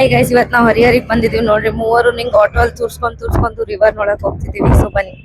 Hi guys, ಇವತ್ತು ನಾವು ಹರಿಹರಿಗೆ ಬಂದಿದೀವಿ ನೋಡ್ರಿ. ಮೂವರು ನಿಂಗೆ ಆಟೋ ಅಲ್ಲಿ ತೂರ್ಸ್ಕೊಂಡು ರಿವರ್ ನೋಡಕ್ ಹೋಗ್ತಿದೀವಿ. ಸೊ ಬನ್ನಿ.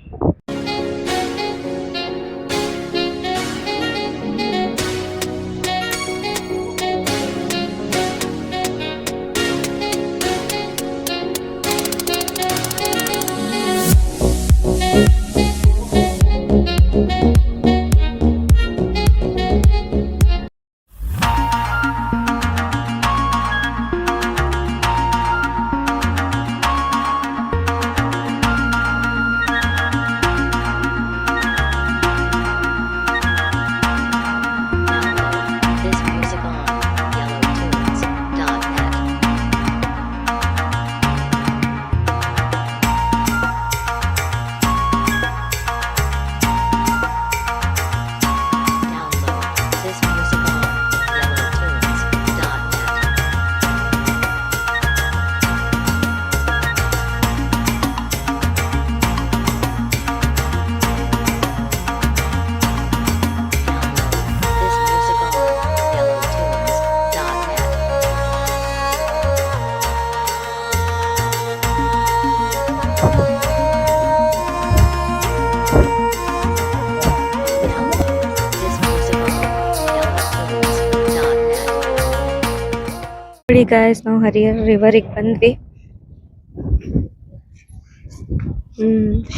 ನೋಡಿ ಗಾಯ್ಸ್, ನಾವು ಹರಿಹರ ರಿವರಿಗೆ ಬಂದ್ವಿ.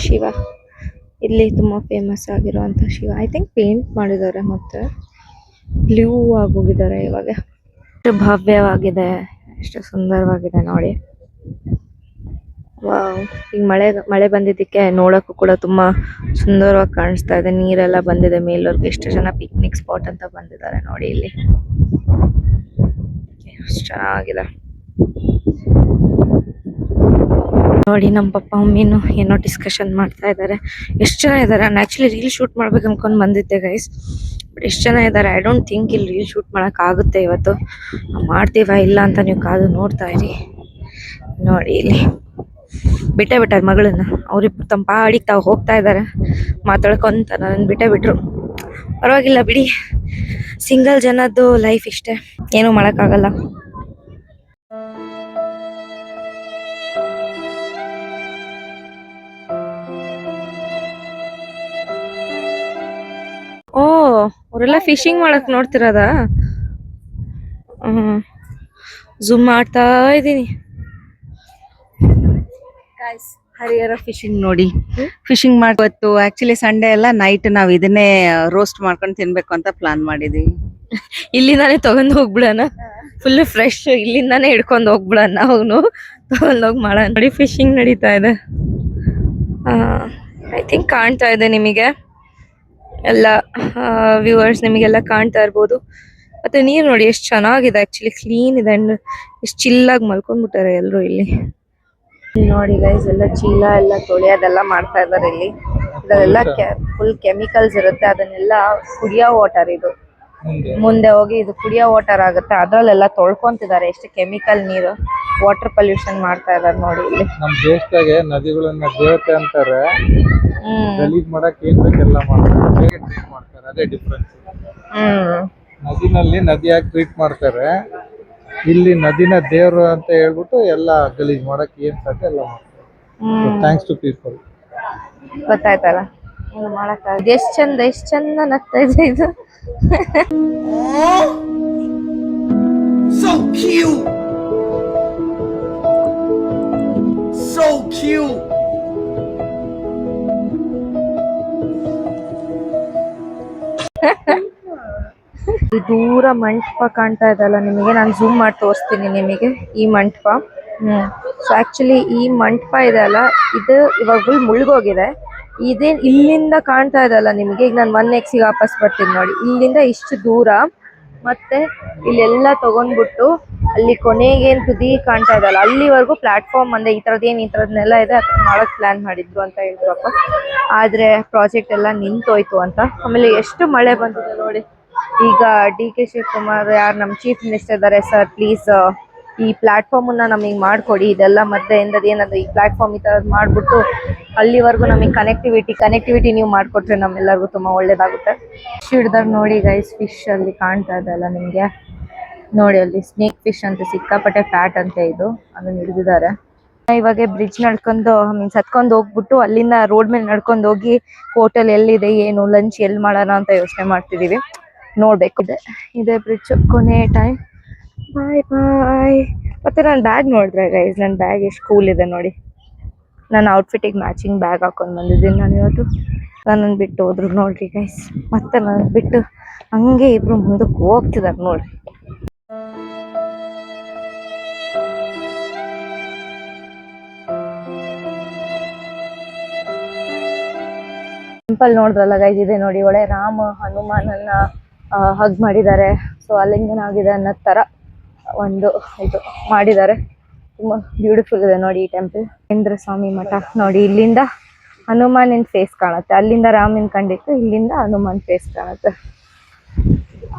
ಶಿವ ಇಲ್ಲಿ ತುಂಬಾ ಫೇಮಸ್ ಆಗಿರುವಂತ ಶಿವ. ಐ ಥಿಂಕ್ ಪೇಂಟ್ ಮಾಡಿದ್ದಾರೆ, ಮತ್ತೆ ಬ್ಲೂ ಆಗೋಗಿದ್ದಾರೆ. ಇವಾಗ ಎಷ್ಟು ಭವ್ಯವಾಗಿದೆ, ಎಷ್ಟು ಸುಂದರವಾಗಿದೆ ನೋಡಿ. ವಾವ್, ಈಗ ಮಳೆ ಬಂದಿದ್ದಕ್ಕೆ ನೋಡಕ್ಕೂ ಕೂಡ ತುಂಬಾ ಸುಂದರವಾಗಿ ಕಾಣಿಸ್ತಾ ಇದೆ. ನೀರೆಲ್ಲ ಬಂದಿದೆ ಮೇಲ್ವರ್ಗು. ಎಷ್ಟು ಜನ ಪಿಕ್ನಿಕ್ ಸ್ಪಾಟ್ ಅಂತ ಬಂದಿದ್ದಾರೆ ನೋಡಿ ಇಲ್ಲಿ. ಚೆನ್ನಾಗಿದೆ ನೋಡಿ. ನಮ್ಮ ಪಪ್ಪ ಮಮ್ಮಿನು ಏನೋ ಡಿಸ್ಕಷನ್ ಮಾಡ್ತಾ ಇದ್ದಾರೆ. ಎಷ್ಟು ಜನ ಇದ್ದಾರೆ? ನಾನು ಆಕ್ಚುಲಿ ರೀಲ್ ಶೂಟ್ ಮಾಡ್ಬೇಕು ಅನ್ಕೊಂಡು ಬಂದಿದ್ದೆ ಗೈಸ್. ಬಟ್ ಎಷ್ಟು ಜನ ಇದ್ದಾರೆ ಐ ಡೋಂಟ್ ಥಿಂಕ್ ಇಲ್ಲಿ ರೀಲ್ ಶೂಟ್ ಮಾಡಕ್ ಆಗುತ್ತೆ ಇವತ್ತು. ಮಾಡ್ತೀವ ಇಲ್ಲ ಅಂತ ನೀವು ಕಾದು ನೋಡ್ತಾ ಇರಿ. ನೋಡಿ ಇಲ್ಲಿ ಬಿಟ್ಟಾರ ಮಗಳನ್ನ. ಅವ್ರಿಬ್ರು ತಮ್ಮ ಪಾಡಿಗೆ ತಾವು ಹೋಗ್ತಾ ಇದ್ದಾರೆ ಮಾತಾಡ್ಕೊಂತ. ನನ್ನ ಬಿಟ್ರು. ಪರವಾಗಿಲ್ಲ ಬಿಡಿ, ಸಿಂಗಲ್ ಜನದ್ದು ಲೈಫ್ ಇಷ್ಟೇ, ಏನು ಮಾಡಕ್ಕಾಗಲ್ಲ. ಓ, ಅವರೆಲ್ಲ ಫಿಶಿಂಗ್ ಮಾಡಕ್ ನೋಡ್ತಿರೋದ? ಝೂಮ್ ಮಾಡ್ತಾ ಇದೀನಿ. ಹರಿಹರ ಫಿಶಿಂಗ್ ನೋಡಿ. ಫಿಶಿಂಗ್ ಮಾಡ್ಕೊತ್ತು. ಆಕ್ಚುಲಿ ಸಂಡೇ ಎಲ್ಲ ನೈಟ್ ನಾವ್ ಇದನ್ನೇ ರೋಸ್ಟ್ ಮಾಡ್ಕೊಂಡು ತಿನ್ಬೇಕು ಅಂತ ಪ್ಲಾನ್ ಮಾಡಿದೀವಿ. ಇಲ್ಲಿಂದಾನೇ ತಗೊಂಡ್ ಹೋಗ್ಬಿಡೋಣ, ಫುಲ್ ಫ್ರೆಶ್ ಇಲ್ಲಿಂದಾನೇ ಹಿಡ್ಕೊಂಡ್ ಹೋಗ್ಬಿಡೋಣ. ಅವನು ತಗೊಂಡೋಗಿ ಮಾಡೋಣ. ನೋಡಿ ಫಿಶಿಂಗ್ ನಡೀತಾ ಇದೆ. ಐ ಥಿಂಕ್ ಕಾಣ್ತಾ ಇದೆ ನಿಮಗೆ ಎಲ್ಲ ವ್ಯೂವರ್ಸ್, ನಿಮಗೆಲ್ಲ ಕಾಣ್ತಾ ಇರ್ಬೋದು. ಮತ್ತೆ ನೀರು ನೋಡಿ ಎಷ್ಟು ಚೆನ್ನಾಗಿದೆ, ಆಕ್ಚುಲಿ ಕ್ಲೀನ್ ಇದೆ ಅಂಡ್ ಎಷ್ಟು ಚಿಲ್ಲಾಗಿ ಮಲ್ಕೊಂಡ್ಬಿಟ್ಟಾರೆ ಎಲ್ರು ಇಲ್ಲಿ. ನೋಡಿ ಗೈಸ್, ಎಲ್ಲ ಚೀಲ ಎಲ್ಲ ತೊಳೆಯೋದೆಲ್ಲ ಮಾಡ್ತಾ ಇದಾರೆ ಇಲ್ಲಿ. ಇದೆಲ್ಲ ಫುಲ್ ಕೆಮಿಕಲ್ಸ್ ಇರುತ್ತೆ. ಅದನ್ನೆಲ್ಲ ಕುಡಿಯೋ ವಾಟರ್ ಇದು. ಮುಂದೆ ಹೋಗಿ ಇದು ಕುಡಿಯೋ ವಾಟರ್ ಆಗುತ್ತೆ. ಅದ್ರಲ್ಲೆಲ್ಲ ತೊಳ್ಕೊಂತಿದ್ದಾರೆ. ಎಷ್ಟು ಕೆಮಿಕಲ್ ನೀರು, ವಾಟರ್ ಪೊಲ್ಯೂಷನ್ ಮಾಡ್ತಾ ಇದಾರೆ ನೋಡಿ ಇಲ್ಲಿ. ನಮ್ ದೇಶದಾಗೆ ನದಿಗಳನ್ನ ದೇವತೆ ಅಂತಾರೆ. ಗಲೀಜ್ ಮಾಡಕ್ ಏನ್ ಬೇಕೆಲ್ಲ ಮಾಡ್ತಾರೆ. ಅದೇ ಡಿಫ್ರೆನ್ಸ್. ನದಿನಲ್ಲಿ ನದಿಯಾಗಿ ಟ್ರೀಟ್ ಮಾಡ್ತಾರೆ. ಇಲ್ಲಿ ನದಿನ ದೇವ್ರು ಅಂತ ಹೇಳ್ಬಿಟ್ಟು ಎಲ್ಲ ಗಲೀಜ್ ಮಾಡಕ್ ಏನ್ ಸಾಧ್ಯ ಎಲ್ಲ ಮಾಡ್ತಾರೆ. Thanks to people. ಗೊತ್ತಾಯ್ತಲ್ಲ, ಏನು ಮಾಡಕ್ಕಾಗ. ಎಷ್ಟು ಚಂದ ನಗ್ತಾ ಇದೆ ಇದು. So cute. So cute. ದೂರ ಮಂಟಪ ಕಾಣ್ತಾ ಇದಲ್ಲ ನಿಮಗೆ, ನಾನು ಝೂಮ್ ಮಾಡಿ ತೋರಿಸ್ತೀನಿ ನಿಮಗೆ ಈ ಮಂಟಪ. ಸೊ ಆಕ್ಚುಲಿ ಈ ಮಂಟಪ ಇದೆ ಅಲ್ಲ, ಇದು ಇವಾಗ ಫುಲ್ ಮುಳುಗೋಗಿದೆ. ಇಲ್ಲಿಂದ ಕಾಣ್ತಾ ಇದಲ್ಲ ನಿಮಗೆ. ಈಗ ನಾನು 1x ವಾಪಸ್ ಬರ್ತೀನಿ ನೋಡಿ. ಇಲ್ಲಿಂದ ಇಷ್ಟು ದೂರ, ಮತ್ತೆ ಇಲ್ಲೆಲ್ಲ ತಗೊಂಡ್ಬಿಟ್ಟು ಅಲ್ಲಿ ಕೊನೆಗೇನ್ ತುದಿ ಕಾಣ್ತಾ ಇದಲ್ಲ ಅಲ್ಲಿವರೆಗೂ ಪ್ಲಾಟ್ಫಾರ್ಮ್ ಅಂದ್ರೆ ಈ ತರದ್ನೆಲ್ಲ ಇದೆ. ಅದನ್ನ ಮಾಡಕ್ ಪ್ಲಾನ್ ಮಾಡಿದ್ರು ಅಂತ ಹೇಳಿದ್ರಪ್ಪ. ಆದ್ರೆ ಪ್ರಾಜೆಕ್ಟ್ ಎಲ್ಲ ನಿಂತೋಯ್ತು ಅಂತ. ಆಮೇಲೆ ಎಷ್ಟು ಮಳೆ ಬಂದಿದೆ ನೋಡಿ. ಈಗ DK ಶಿವಕುಮಾರ್ ಯಾರು ನಮ್ಮ ಚೀಫ್ ಮಿನಿಸ್ಟರ್ ಇದ್ದಾರೆ, ಸರ್ ಪ್ಲೀಸ್ ಈ ಪ್ಲಾಟ್ಫಾರ್ಮ್ ಅನ್ನ ನಮಗೆ ಮಾಡ್ಕೊಡಿ. ಇದೆಲ್ಲ ಮತ್ತೆ ಏನಾದ್ರು ಈ ಪ್ಲಾಟ್ಫಾರ್ಮ್ ಈ ತರದ್ ಮಾಡ್ಬಿಟ್ಟು ಅಲ್ಲಿವರೆಗೂ ನಮಗೆ ಕನೆಕ್ಟಿವಿಟಿ ನೀವು ಮಾಡ್ಕೊಟ್ರೆ ನಮ್ಮೆಲ್ಲರಿಗೂ ತುಂಬಾ ಒಳ್ಳೇದಾಗುತ್ತೆ. ಹಿಡ್ದಾಗ ನೋಡಿ ಗೈಸ್, ಫಿಶ್ ಅಲ್ಲಿ ಕಾಣ್ತಾ ಇದೆ ಅಲ್ಲ ನಿಮ್ಗೆ. ನೋಡಿ ಅಲ್ಲಿ ಸ್ನೇಕ್ ಫಿಶ್ ಅಂತ ಸಿಕ್ಕಾಪಟ್ಟೆ ಫ್ಯಾಟ್ ಅಂತ ಇದು ಅದನ್ನ ಹಿಡಿದಿದ್ದಾರೆ. ಇವಾಗ ಬ್ರಿಡ್ಜ್ ನಡ್ಕೊಂಡು ಮೀನ್ಸ್ ಹತ್ಕೊಂಡು ಹೋಗ್ಬಿಟ್ಟು ಅಲ್ಲಿಂದ ರೋಡ್ ಮೇಲೆ ನಡ್ಕೊಂಡು ಹೋಗಿ ಹೋಟೆಲ್ ಎಲ್ಲಿದೆ ಏನು ಲಂಚ್ ಎಲ್ಲಿ ಮಾಡೋಣ ಅಂತ ಯೋಚನೆ ಮಾಡ್ತಿದೀವಿ. ನೋಡ್ಬೇಕು. ಇದೆ ಬ್ರಿಡ್ಜ್ ಕೊನೆ ಟೈಮ್. ಬಾಯ್ ಬಾಯ್. ಮತ್ತೆ ನನ್ನ ಬ್ಯಾಗ್ ನೋಡಿದ್ರೆ ಗೈಸ್, ನನ್ನ ಬ್ಯಾಗ್ ಎಷ್ಟು ಕೂಲ್ ಇದೆ ನೋಡಿ. ನನ್ನ ಔಟ್ಫಿಟ್ಟಿಗೆ ಮ್ಯಾಚಿಂಗ್ ಬ್ಯಾಗ್ ಹಾಕೊಂಡು ಬಂದಿದ್ದೀನಿ ನಾನು ಇವತ್ತು. ನನ್ನನ್ನು ಬಿಟ್ಟು ಹೋದ್ರು ನೋಡ್ರಿ ಗೈಸ್. ಮತ್ತೆ ನನ್ನ ಬಿಟ್ಟು ಹಂಗೆ ಇಬ್ರು ಮುಂದಕ್ಕೆ ಹೋಗ್ತಿದಾರೆ ನೋಡ್ರಿ. ಟೆಂಪಲ್ ನೋಡಿದ್ರಲ್ಲ ಗೈಸ್, ಇದೆ ನೋಡಿ ಒಳ್ಳೆ ರಾಮ ಹನುಮಾನನ್ನ ಹಗ್ ಮಾಡಿದ್ದಾರೆ. ಸೊ ಅಲ್ಲಿಂಗನ ಆಗಿದೆ ಅನ್ನೋ ತರ ಒಂದು ಇದು ಮಾಡಿದ್ದಾರೆ. ತುಂಬಾ ಬ್ಯೂಟಿಫುಲ್ ಇದೆ ನೋಡಿ ಈ ಟೆಂಪಲ್. ರಾಘವೇಂದ್ರ ಸ್ವಾಮಿ ಮಠ ನೋಡಿ, ಇಲ್ಲಿಂದ ಹನುಮಾನಿನ ಫೇಸ್ ಕಾಣುತ್ತೆ, ಅಲ್ಲಿಂದ ರಾಮನ್ ಕಂಡಿತ್ತು, ಇಲ್ಲಿಂದ ಹನುಮಾನ್ ಫೇಸ್ ಕಾಣುತ್ತೆ.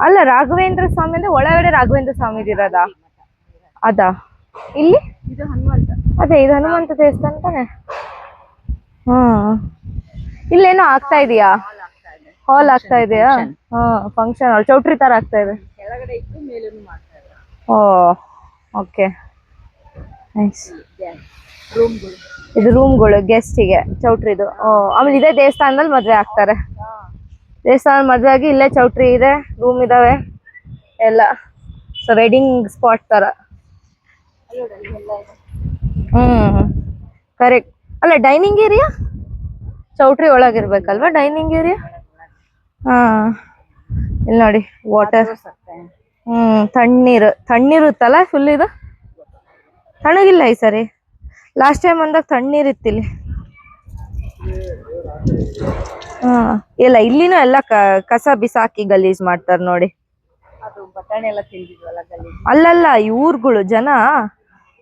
ಅಲ್ಲ ರಾಘವೇಂದ್ರ ಸ್ವಾಮಿ ಅಂದ್ರೆ ಒಳಗಡೆ ರಾಘವೇಂದ್ರ ಸ್ವಾಮಿ ಇರೋದ ಅದಾ? ಇಲ್ಲಿ ಇದು ಹನುಮಂತ. ಅದೇ ಇದು ಹನುಮಂತ ದೇವಸ್ಥಾನ ತಾನೆ. ಇಲ್ಲೇನೋ ಆಗ್ತಾ ಇದೆಯಾ? ಹಾಲ್ ಆಗ್ತಾ ಇದೆಯಾ? ಫಂಕ್ಷನ್ ಹಾಲ್ ಚೌಟ್ರಿ ತರ ಆಗ್ತಾ ಇದೆ. ಓ ಓಕೆ ನೈಸ್. ಇದು ರೂಮ್ಗಳು ಗೆಸ್ಟಿಗೆ ಚೌಟ್ರಿದು. ಆಮೇಲೆ ಇದೇ ದೇವಸ್ಥಾನದಲ್ಲಿ ಮದ್ವೆ ಆಗ್ತಾರೆ. ದೇವಸ್ಥಾನ ಮದ್ವೆ ಆಗಿ ಇಲ್ಲೇ ಚೌಟ್ರಿ ಇದೆ, ರೂಮ್ ಇದಾವೆ ಎಲ್ಲ. ಸೊ ವೆಡ್ಡಿಂಗ್ ಸ್ಪಾಟ್ ತರ. ಕರೆಕ್ಟ್. ಅಲ್ಲ ಡೈನಿಂಗ್ ಏರಿಯಾ ಚೌಟ್ರಿ ಒಳಗಿರ್ಬೇಕಲ್ವಾ ಡೈನಿಂಗ್ ಏರಿಯಾ? ಇಲ್ಲಿ ನೋಡಿ ವಾಟರ್. ತಣ್ಣೀರುತ್ತಲ್ಲ ಫುಲ್. ಇದು ತಣ್ಣಗಿಲ್ಲ ಈ ಸರಿ. ಲಾಸ್ಟ್ ಟೈಮ್ ಅಂದಾಗ ತಣ್ಣೀರಿತ್ತಿಲ್ಲಿ. ಇಲ್ಲ ಇಲ್ಲಿನೂ ಎಲ್ಲ ಕಸ ಬಿಸಾಕಿ ಗಲೀಜ್ ಮಾಡ್ತಾರ ನೋಡಿ. ಅಲ್ಲಲ್ಲ ಇವ್ರುಗಳು ಜನ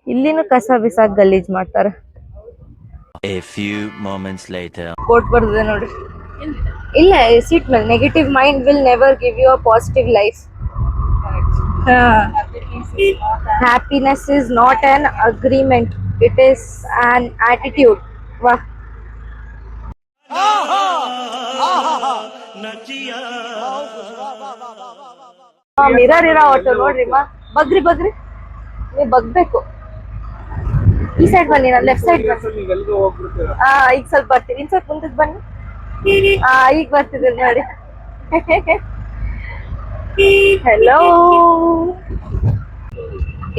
ಇಲ್ಲಿನೂ ಕಸ ಬಿಸಾಕಿ ಗಲೀಜ್ ಮಾಡ್ತಾರೆ. A few moments later. Quote ಬರ್ದಿದೆ ನೋಡಿ. ಇಲ್ಲ ಸೀಟ್ ಮೇಲೆ negative mind will never give you a positive life. Happiness is not on agreement, it is on attitude. ವಾ ಮಿರರ್ ಇರೋ ಆಟೋ ನೋಡ್ರಿ. ಬಗ್ರಿ ಬಗ್ರಿ, ನೀವು ಬಗ್ಬೇಕು. ಈ ಸೈಡ್ ಬನ್ನಿ, ನಾನು ಲೆಫ್ಟ್ ಸೈಡ್ ಬರ್ತೀನಿ. ಈಗ ಸ್ವಲ್ಪ ಬರ್ತೀನಿ, ಇನ್ ಸ್ವಲ್ಪ ಮುಂದಕ್ಕೆ ಬನ್ನಿ. ಈಗ ಬರ್ತಿದ್ದೀರಿ ನೋಡಿ. ಹೆಲೋ,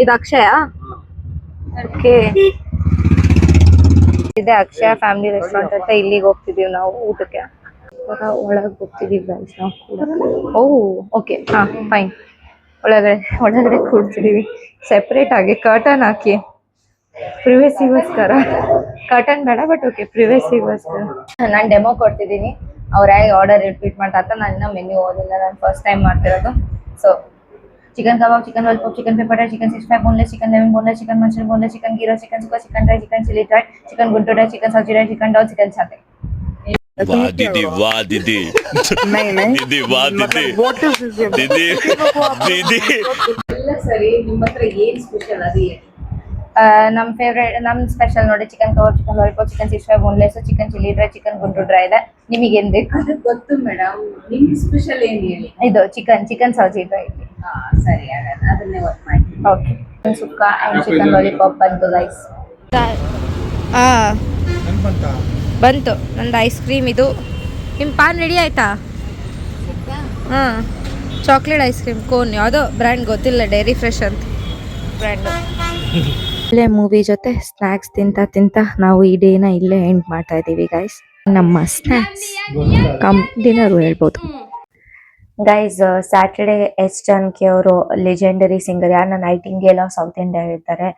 ಇದು ಅಕ್ಷಯ. ಓಕೆ, ಇದೆ ಅಕ್ಷಯ ಫ್ಯಾಮಿಲಿ ರೆಸ್ಟೋರೆಂಟ್ ಅಂತ. ಇಲ್ಲಿಗೆ ಹೋಗ್ತಿದೀವಿ ನಾವು ಊಟಕ್ಕೆ. ಒಳಗೆ ಹೋಗ್ತಿದೀವಿ ಗೈಸ್ ನಾವು ಕೂಡ. Okay fine. ಒಳಗಡೆ ಕೂಡ್ತಿದೀವಿ ಸೆಪ್ರೇಟ್ ಆಗಿ ಕರ್ಟನ್ ಹಾಕಿ, ಪ್ರಿವೇಸಿಗೋಸ್ಕರ. ಕರ್ಟನ್ ಬೇಡ ಬಟ್ ಓಕೆ ಪ್ರಿವೇಸಿಗೋಸ್ಕರ. ನಾನು ಡೆಮೋ ಕೊಡ್ತಿದ್ದೀನಿ ಅವ್ರು ಹೇಗೆ ಆರ್ಡರ್ ರಿಪೀಟ್ ಮಾಡ್ತಾ. ನಾನು ಇನ್ನೂ ಮೆನ್ಯೂ ಓದಿಲ್ಲ, ನಾನು ಫಸ್ಟ್ ಟೈಮ್ ಮಾಡ್ತಿರೋದು. So chicken kebab, chicken lollipop, chicken pepper dry, chicken 65 boneless, chicken lemon boneless, chicken mushroom boneless, chicken ಗೀರೋ, chicken sukka, chicken dry, chicken chilli dry, chicken Guntur dry, chicken sabzi dry, chicken dal, chicken ಚಾತೆ. वाह दीदी, वाह दीदी, दीदी वाह दीदी, दीदी दीदी. ಎಲ್ಲ ಸರಿ. ನಿಮ್ಮ ಹತ್ರ ಏನ್ ಸ್ಪೆಷಲ್ ಅದು ಹೇಳಿ. ನಮ್ಮ ಫೇವ್ರೇಟ್, ನಮ್ಮ ಸ್ಪೆಷಲ್ ನೋಡಿ chicken kebab, chicken lollipop, chicken 65 boneless, chicken chilli dry, chicken Guntur dry ಇದೆ. ನಿಮಗೆ ಏನ್ ಬೇಕು? ಗೊತ್ತು ಮೇಡಮ್, ನಿಮ್ ಸ್ಪೆಷಲ್ ಏನ್ ಹೇಳಿ. ಇದು ಚಿಕನ್ ಸಬ್ಜಿ ಡ್ರೈ. ಸರಿ, ಹಾಗಾದ್ರೆ ಅದನ್ನೇ ವರ್ಕ್ ಮಾಡಿ. Okay, chicken sukka and chicken lollipop ಬಂತು ಗೈಸ್. ಬಂತು ನಂದು ಐಸ್ ಕ್ರೀಮ್. ಇದು ನಿಮ್ಮ ಪಾನ್ ರೆಡಿ ಆಯ್ತಾ? ಚಾಕ್ಲೇಟ್ ಐಸ್ ಕ್ರೀಮ್ ಕೋನ್, ಯಾವುದೋ ಬ್ರ್ಯಾಂಡ್ ಗೊತ್ತಿಲ್ಲ, ಡೈರಿ ಫ್ರೆಶ್ ಅಂತ ಬ್ರ್ಯಾಂಡ್. ಇಲ್ಲೇ ಮೂವಿ ಜೊತೆ ಸ್ನ್ಯಾಕ್ಸ್ ತಿಂತ ನಾವು ಈ ಡೇನ ಇಲ್ಲೇ ಎಂಡ್ ಮಾಡ್ತಾ ಇದ್ದೀವಿ ಗೈಸ್. ನಮ್ಮ ಸ್ನ್ಯಾಕ್ಸ್ ಡಿನ್ನರು ಹೇಳ್ಬೋದು ಗೈಸ್. ಸ್ಯಾಟರ್ಡೇ ಎಸ್ ಜಾನಕಿ ಅವರು ಲೆಜೆಂಡರಿ ಸಿಂಗರ್, ಯಾರನ್ನ ನೈಟಿಂಗೇಲ್ ಆಫ್ ಸೌತ್ ಇಂಡಿಯಾ ಹೇಳ್ತಾರೆ,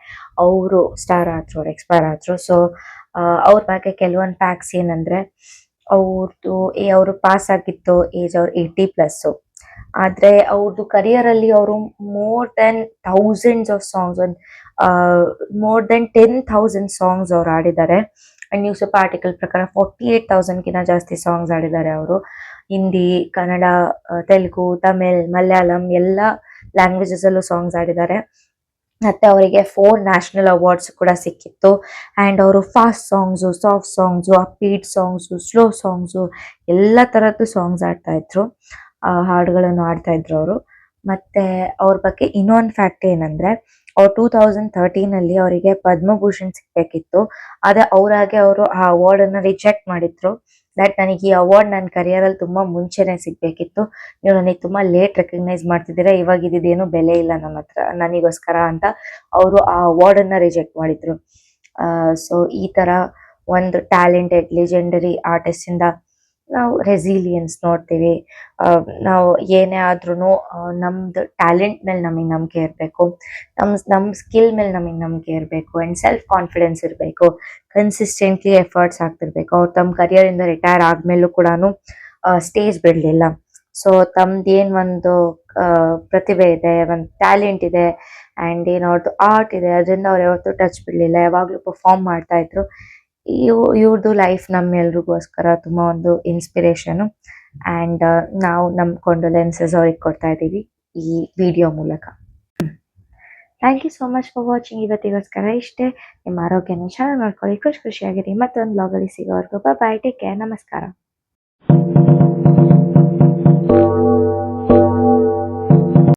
ಅವರು ಸ್ಟಾರ್ ಆದ್ರು, ಅವ್ರು ಎಕ್ಸ್ಪೈರ್ ಆದ್ರು. ಸೊ ಅವ್ರ ಬಗ್ಗೆ ಕೆಲವೊಂದು ಫ್ಯಾಕ್ಟ್ಸ್ ಏನಂದ್ರೆ, ಅವರು ಪಾಸ್ ಆಗಿತ್ತು ಏಜ್ ಅವ್ರು 80+. ಆದ್ರೆ ಅವ್ರದ್ದು ಕರಿಯರ್ ಅಲ್ಲಿ ಅವರು more than thousands of songs, more than 10,000 songs ಅವ್ರು ಆಡಿದ್ದಾರೆ. ಅಂಡ್ ನ್ಯೂಸ್ ಪೇಪರ್ ಆರ್ಟಿಕಲ್ ಪ್ರಕಾರ 48,000ಗಿಂತ ಜಾಸ್ತಿ ಸಾಂಗ್ಸ್ ಆಡಿದ್ದಾರೆ ಅವರು. ಹಿಂದಿ, ಕನ್ನಡ, ತೆಲುಗು, ತಮಿಳ್, ಮಲಯಾಳಂ ಎಲ್ಲ ಲ್ಯಾಂಗ್ವೇಜಸ್ ಅಲ್ಲೂ ಸಾಂಗ್ಸ್ ಆಡಿದ್ದಾರೆ. ಮತ್ತೆ ಅವರಿಗೆ 4 ನ್ಯಾಷನಲ್ ಅವಾರ್ಡ್ಸ್ ಕೂಡ ಸಿಕ್ಕಿತ್ತು. ಆ್ಯಂಡ್ ಅವರು fast songs, soft songs, upbeat songs, slow songs ಎಲ್ಲ ಥರದ್ದು ಸಾಂಗ್ಸ್ ಆಡ್ತಾ ಇದ್ರು, ಹಾಡುಗಳನ್ನು ಆಡ್ತಾ ಇದ್ರು ಅವರು. ಮತ್ತೆ ಅವ್ರ ಬಗ್ಗೆ ಇನ್ನೊಂದು ಫ್ಯಾಕ್ಟ್ ಏನಂದ್ರೆ ಅವ್ರು 2013 ಅವರಿಗೆ ಪದ್ಮಭೂಷಣ್ ಸಿಗ್ಬೇಕಿತ್ತು. ಆದ್ರೆ ಅವರಾಗೆ ಅವರು ಆ ಅವಾರ್ಡ್ ಅನ್ನ ರಿಜೆಕ್ಟ್ ಮಾಡಿದ್ರು. ದಟ್ ನನಗೆ ಈ ಅವಾರ್ಡ್ ನನ್ನ ಕರಿಯರ್ ಅಲ್ಲಿ ತುಂಬಾ ಮುಂಚೆನೆ ಸಿಗ್ಬೇಕಿತ್ತು, ನೀವು ನನಗೆ ತುಂಬಾ ಲೇಟ್ ರೆಕಗ್ನೈಸ್ ಮಾಡ್ತಿದ್ದೀರಾ, ಇವಾಗ ಇದೇನು ಬೆಲೆ ಇಲ್ಲ ನನ್ನ ಹತ್ರ ನನಗೋಸ್ಕರ ಅಂತ ಅವರು ಆ ಅವಾರ್ಡ್ ಅನ್ನ ರಿಜೆಕ್ಟ್ ಮಾಡಿದ್ರು. ಸೊ ಈ ತರ ಒಂದು ಟ್ಯಾಲೆಂಟೆಡ್ ಲೆಜೆಂಡರಿ ಆರ್ಟಿಸ್ಟ್ ಇಂದ ನಾವು ರೆಸಿಲಿಯನ್ಸ್ ನೋಡ್ತೀವಿ. ನಾವು ಏನೇ ಆದ್ರೂ ನಮ್ದು ಟ್ಯಾಲೆಂಟ್ ಮೇಲೆ ನಮಗೆ ನಂಬಿಕೆ ಇರಬೇಕು, ನಮ್ಮ ಸ್ಕಿಲ್ ಮೇಲೆ ನಮಗೆ ನಂಬಿಕೆ ಇರಬೇಕು ಆ್ಯಂಡ್ ಸೆಲ್ಫ್ ಕಾನ್ಫಿಡೆನ್ಸ್ ಇರಬೇಕು, ಕನ್ಸಿಸ್ಟೆಂಟ್ಲಿ ಎಫರ್ಟ್ಸ್ ಆಗ್ತಿರ್ಬೇಕು. ಅವ್ರು ತಮ್ಮ ಕರಿಯರಿಂದ ರಿಟೈರ್ ಆದ್ಮೇಲೂ ಕೂಡ ಸ್ಟೇಜ್ ಬಿಡಲಿಲ್ಲ. ಸೊ ತಮ್ದೇನು ಒಂದು ಪ್ರತಿಭೆ ಇದೆ, ಒಂದು ಟ್ಯಾಲೆಂಟ್ ಇದೆ ಆ್ಯಂಡ್ ಏನು ಅವ್ರದ್ದು ಆರ್ಟ್ ಇದೆ, ಅದರಿಂದ ಅವ್ರು ಯಾವತ್ತೂ ಟಚ್ ಬಿಡಲಿಲ್ಲ, ಯಾವಾಗಲೂ ಪರ್ಫಾರ್ಮ್ ಮಾಡ್ತಾ ಇದ್ರು. ಇವ್ರದ್ದು ಲೈಫ್ ನಮ್ಮೆಲ್ರಿಗೋಸ್ಕರ ತುಂಬ ಒಂದು ಇನ್ಸ್ಪಿರೇಷನು ಆ್ಯಂಡ್ ನಾವು ನಮ್ಮ ಕಾಂಡೋಲೆನ್ಸಸ್ ಅವ್ರಿಗೆ ಕೊಡ್ತಾ ಇದ್ದೀವಿ ಈ ವಿಡಿಯೋ ಮೂಲಕ. Thank you so much for watching. ಇವತ್ತಿಗೋಸ್ಕರ ಇಷ್ಟೇ. ನಿಮ್ಮ ಆರೋಗ್ಯನ ಚೆನ್ನಾಗಿ ಮಾಡ್ಕೊಳ್ಳಿ, ಖುಷಿಯಾಗಿರಿ. ಮತ್ತೊಂದು ಬ್ಲಾಗಲ್ಲಿ ಸಿಗೋವರೆಗೂ ಬಾಯ್, ಟೇಕ್ ಕೇರ್, ನಮಸ್ಕಾರ.